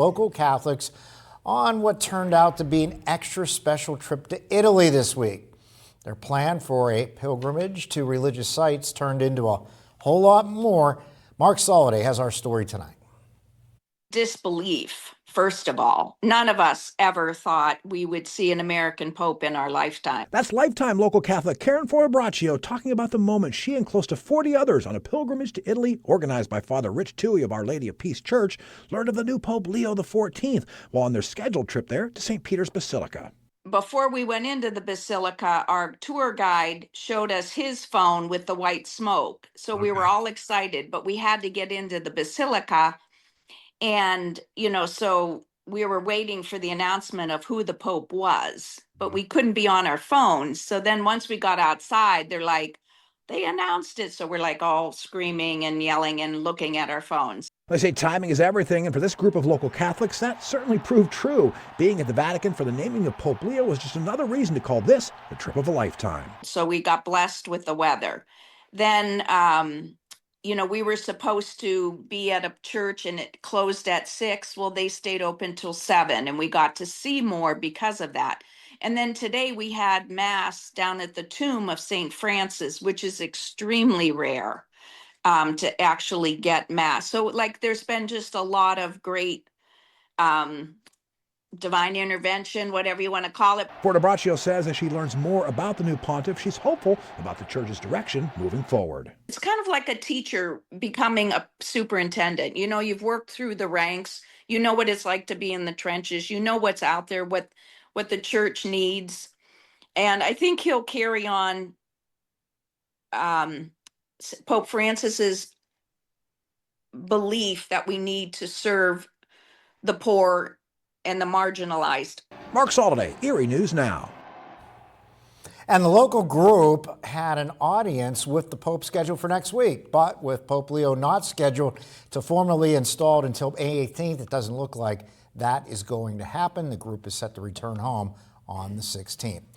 Local Catholics on what turned out to be an extra special trip to Italy this week. Their plan for a pilgrimage to religious sites turned into a whole lot more. Mark Soliday has our story tonight. Disbelief, first of all. None of us ever thought we would see an American Pope in our lifetime. That's lifetime local Catholic Karen Forbraccio talking about the moment she and close to 40 others on a pilgrimage to Italy, organized by Father Rich Toohey of Our Lady of Peace Church, learned of the new Pope Leo XIV while on their scheduled trip there to St. Peter's Basilica. Before we went into the basilica, our tour guide showed us his phone with the white smoke. So we were all excited, but we had to get into the basilica. And, so we were waiting for the announcement of who the Pope was, but we couldn't be on our phones. So then once we got outside, they're like, they announced it. So we're like all screaming and yelling and looking at our phones. They say timing is everything, and for this group of local Catholics, that certainly proved true. Being at the Vatican for the naming of Pope Leo was just another reason to call this the trip of a lifetime. So we got blessed with the weather. Then, we were supposed to be at a church and it closed at 6. Well, they stayed open till 7 and we got to see more because of that. And then today we had mass down at the tomb of St. Francis, which is extremely rare to actually get mass. So there's been just a lot of great divine intervention, whatever you want to call it. Forbraccio says as she learns more about the new pontiff, she's hopeful about the church's direction moving forward. It's kind of like a teacher becoming a superintendent. You've worked through the ranks. You know what it's like to be in the trenches. You know what's out there, what the church needs. And I think he'll carry on Pope Francis's belief that we need to serve the poor and the marginalized. Mark Soliday, Erie News Now. And the local group had an audience with the Pope scheduled for next week, but with Pope Leo not scheduled to formally installed until May 18th, it doesn't look like that is going to happen. The group is set to return home on the 16th.